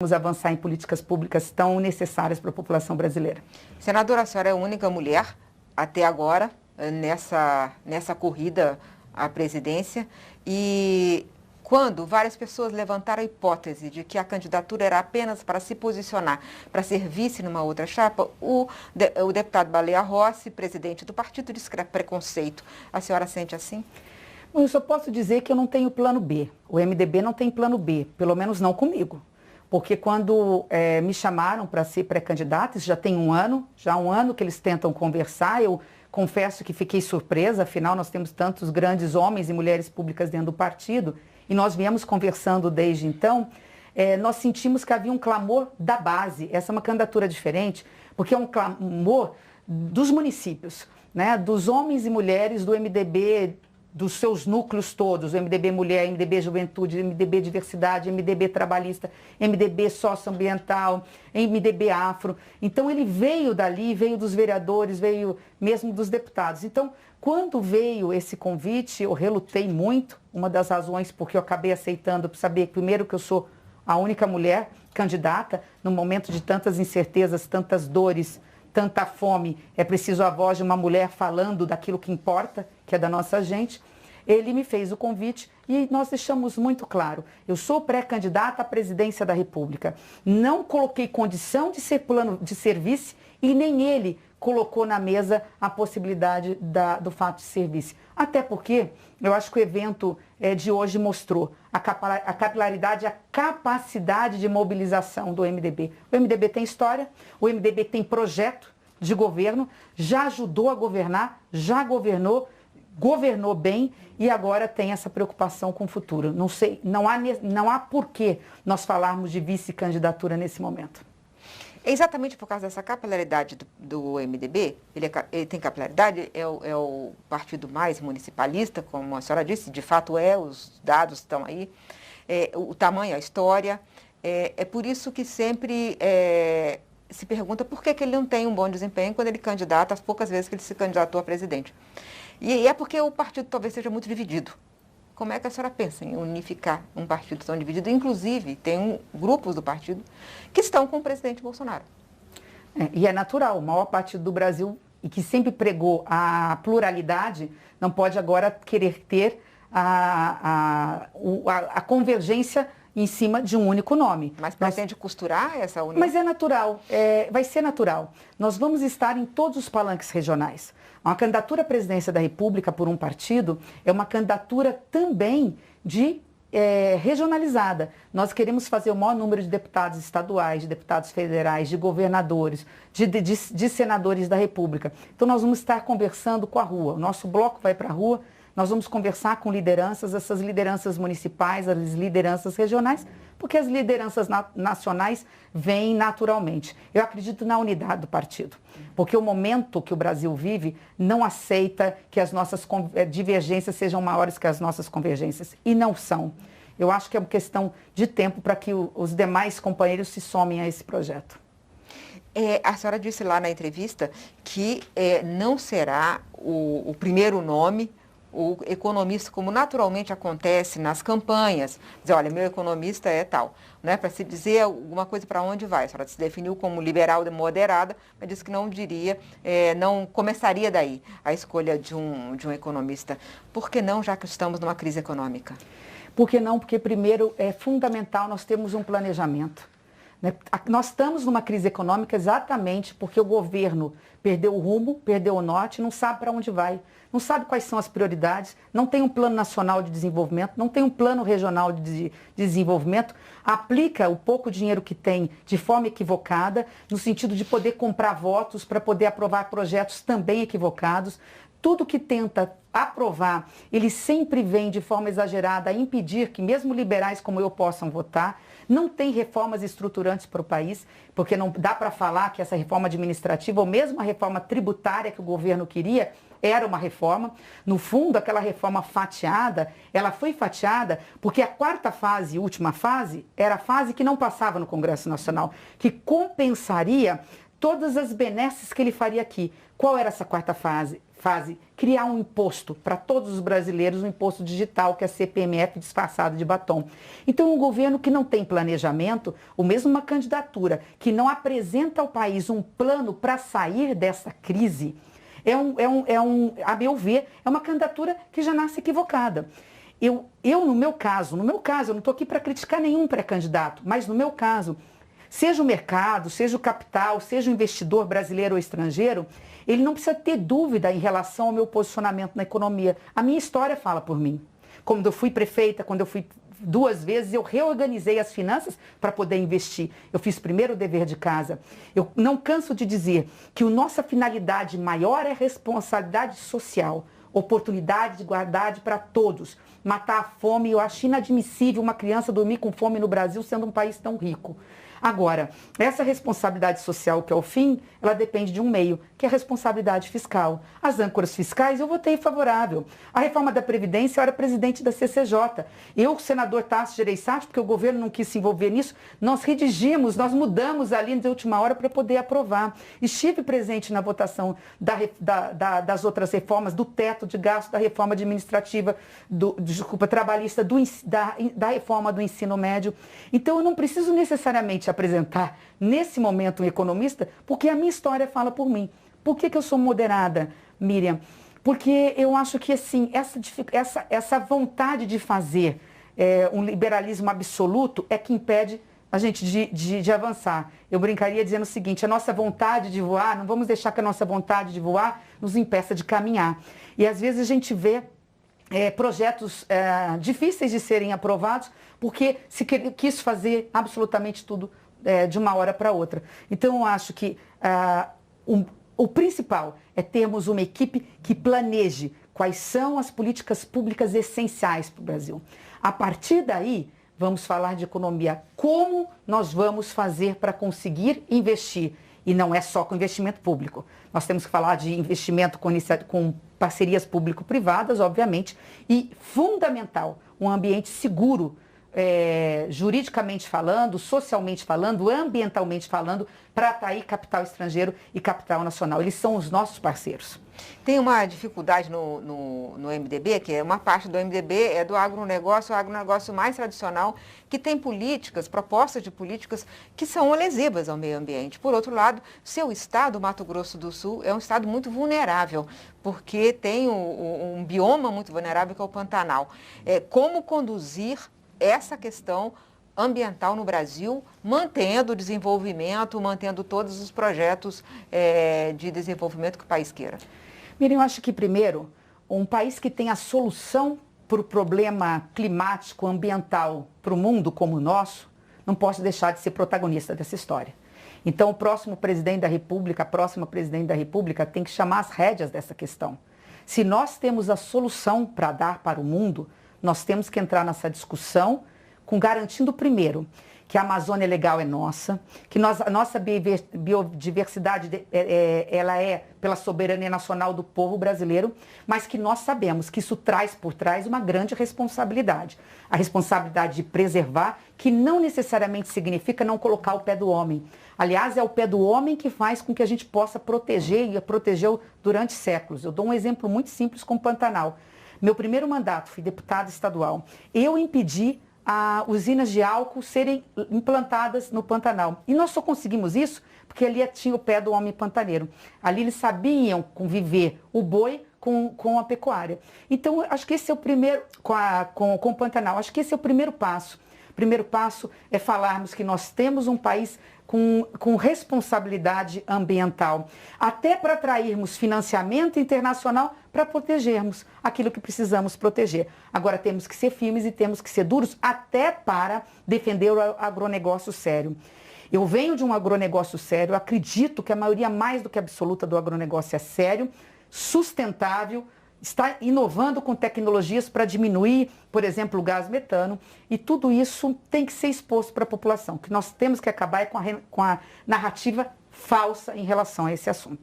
Vamos avançar em políticas públicas tão necessárias para a população brasileira. Senadora, a senhora é a única mulher até agora nessa corrida à presidência e quando várias pessoas levantaram a hipótese de que a candidatura era apenas para se posicionar, para ser vice numa outra chapa, o deputado Baleia Rossi, presidente do partido, disse que era preconceito. A senhora sente assim? Bom, eu só posso dizer que eu não tenho plano B. O MDB não tem plano B, pelo menos não comigo. Porque quando me chamaram para ser pré-candidata, isso já tem um ano que eles tentam conversar, eu confesso que fiquei surpresa, afinal nós temos tantos grandes homens e mulheres públicas dentro do partido, e nós viemos conversando desde então, nós sentimos que havia um clamor da base, essa é uma candidatura diferente, porque é um clamor dos municípios, né, dos homens e mulheres do MDB, dos seus núcleos todos, o MDB Mulher, MDB Juventude, MDB Diversidade, MDB Trabalhista, MDB Socioambiental, MDB Afro. Então ele veio dali, veio dos vereadores, veio mesmo dos deputados. Então, quando veio esse convite, eu relutei muito, uma das razões porque eu acabei aceitando, para saber, primeiro, que eu sou a única mulher candidata, no momento de tantas incertezas, tantas dores, tanta fome, é preciso a voz de uma mulher falando daquilo que importa, que é da nossa gente. Ele me fez o convite e nós deixamos muito claro, eu sou pré-candidata à presidência da República. Não coloquei condição de ser plano de ser vice e nem ele colocou na mesa a possibilidade do fato de ser vice. Até porque eu acho que o evento de hoje mostrou a capilaridade, a capacidade de mobilização do MDB. O MDB tem história, o MDB tem projeto de governo, já ajudou a governar, já governou bem e agora tem essa preocupação com o futuro. Não há porquê nós falarmos de vice-candidatura nesse momento. É exatamente por causa dessa capilaridade do MDB, ele tem capilaridade, é o partido mais municipalista, como a senhora disse, de fato os dados estão aí, o tamanho, a história, é por isso que sempre se pergunta por que ele não tem um bom desempenho quando ele candidata, as poucas vezes que ele se candidatou a presidente. E é porque o partido talvez seja muito dividido. Como é que a senhora pensa em unificar um partido tão dividido? Inclusive, tem grupos do partido que estão com o presidente Bolsonaro. E é natural, o maior partido do Brasil e que sempre pregou a pluralidade, não pode agora querer ter a convergência em cima de um único nome. Mas pretende costurar essa união? Mas é natural, vai ser natural. Nós vamos estar em todos os palanques regionais. Uma candidatura à presidência da República por um partido é uma candidatura também regionalizada. Nós queremos fazer o maior número de deputados estaduais, de deputados federais, de governadores, de senadores da República. Então nós vamos estar conversando com a rua. O nosso bloco vai para a rua. Nós vamos conversar com lideranças, essas lideranças municipais, as lideranças regionais, porque as lideranças nacionais vêm naturalmente. Eu acredito na unidade do partido, porque o momento que o Brasil vive não aceita que as nossas divergências sejam maiores que as nossas convergências, e não são. Eu acho que é uma questão de tempo para que os demais companheiros se somem a esse projeto. A senhora disse lá na entrevista que não será o primeiro nome o economista, como naturalmente acontece nas campanhas, dizer, olha, meu economista é tal, né? Para se dizer alguma coisa para onde vai. A senhora se definiu como liberal moderada, mas disse que não diria, não começaria daí a escolha de um economista. Por que não, já que estamos numa crise econômica? Por que não? Porque primeiro é fundamental nós termos um planejamento. Nós estamos numa crise econômica exatamente porque o governo perdeu o rumo, perdeu o norte, não sabe para onde vai, não sabe quais são as prioridades, não tem um plano nacional de desenvolvimento, não tem um plano regional de desenvolvimento, aplica o pouco dinheiro que tem de forma equivocada, no sentido de poder comprar votos para poder aprovar projetos também equivocados. Tudo que tenta aprovar, ele sempre vem de forma exagerada a impedir que mesmo liberais como eu possam votar. Não tem reformas estruturantes para o país, porque não dá para falar que essa reforma administrativa ou mesmo a reforma tributária que o governo queria era uma reforma. No fundo, aquela reforma fatiada, ela foi fatiada porque a quarta fase, última fase, era a fase que não passava no Congresso Nacional, que compensaria todas as benesses que ele faria aqui. Qual era essa quarta fase? fase, criar um imposto para todos os brasileiros, um imposto digital, que é a CPMF disfarçada de batom. Então, um governo que não tem planejamento, ou mesmo uma candidatura que não apresenta ao país um plano para sair dessa crise, a meu ver, é uma candidatura que já nasce equivocada. No meu caso, eu não estou aqui para criticar nenhum pré-candidato, mas no meu caso, seja o mercado, seja o capital, seja o investidor brasileiro ou estrangeiro, ele não precisa ter dúvida em relação ao meu posicionamento na economia. A minha história fala por mim. Quando eu fui prefeita, quando eu fui 2 vezes, eu reorganizei as finanças para poder investir. Eu fiz primeiro o dever de casa. Eu não canso de dizer que a nossa finalidade maior é responsabilidade social, oportunidade de igualdade para todos. Matar a fome, eu acho inadmissível uma criança dormir com fome no Brasil sendo um país tão rico. Agora, essa responsabilidade social, que é o fim, ela depende de um meio, que é a responsabilidade fiscal. As âncoras fiscais eu votei favorável. A reforma da Previdência, eu era presidente da CCJ. Eu, o senador Tasso Gereissati, porque o governo não quis se envolver nisso, nós redigimos, nós mudamos ali na última hora para poder aprovar. Estive presente na votação das outras reformas, do teto de gasto, da reforma administrativa, trabalhista, da reforma do ensino médio. Então, eu não preciso necessariamente apresentar nesse momento um economista, porque a minha história fala por mim. Por que eu sou moderada, Miriam? Porque eu acho que assim, essa vontade de fazer um liberalismo absoluto é que impede a gente de avançar. Eu brincaria dizendo o seguinte: a nossa vontade de voar, não vamos deixar que a nossa vontade de voar nos impeça de caminhar. E às vezes a gente vê projetos difíceis de serem aprovados porque se quis fazer absolutamente tudo de uma hora para outra. Então, eu acho que o principal é termos uma equipe que planeje quais são as políticas públicas essenciais para o Brasil. A partir daí, vamos falar de economia. Como nós vamos fazer para conseguir investir? E não é só com investimento público. Nós temos que falar de investimento com parcerias público-privadas, obviamente, e fundamental, um ambiente seguro, juridicamente falando, socialmente falando, ambientalmente falando, para atrair capital estrangeiro e capital nacional. Eles são os nossos parceiros. Tem uma dificuldade no MDB, que é uma parte do MDB é do agronegócio, o agronegócio mais tradicional, que tem propostas de políticas que são lesivas ao meio ambiente. Por outro lado, seu estado, o Mato Grosso do Sul, é um estado muito vulnerável, porque tem um bioma muito vulnerável, que é o Pantanal. Como conduzir essa questão ambiental no Brasil, mantendo o desenvolvimento, mantendo todos os projetos de desenvolvimento que o país queira? Miriam, eu acho que, primeiro, um país que tem a solução para o problema climático, ambiental, para o mundo como o nosso, não pode deixar de ser protagonista dessa história. Então, o próximo presidente da República, a próxima presidente da República, tem que chamar as rédeas dessa questão. Se nós temos a solução para dar para o mundo, nós temos que entrar nessa discussão garantindo, primeiro, que a Amazônia Legal é nossa, que a nossa biodiversidade ela é pela soberania nacional do povo brasileiro, mas que nós sabemos que isso traz por trás uma grande responsabilidade. A responsabilidade de preservar, que não necessariamente significa não colocar o pé do homem. Aliás, é o pé do homem que faz com que a gente possa proteger e protegeu durante séculos. Eu dou um exemplo muito simples com o Pantanal. Meu primeiro mandato, fui deputada estadual. Eu impedi usinas de álcool serem implantadas no Pantanal. E nós só conseguimos isso porque ali tinha o pé do homem pantaneiro. Ali eles sabiam conviver o boi com a pecuária. Então, acho que esse é o primeiro, com o Pantanal, acho que esse é o primeiro passo. O primeiro passo é falarmos que nós temos um país com responsabilidade ambiental, até para atrairmos financiamento internacional para protegermos aquilo que precisamos proteger. Agora temos que ser firmes e temos que ser duros até para defender o agronegócio sério. Eu venho de um agronegócio sério, acredito que a maioria mais do que absoluta do agronegócio é sério, sustentável, está inovando com tecnologias para diminuir, por exemplo, o gás metano, e tudo isso tem que ser exposto para a população. O que nós temos que acabar com a narrativa falsa em relação a esse assunto.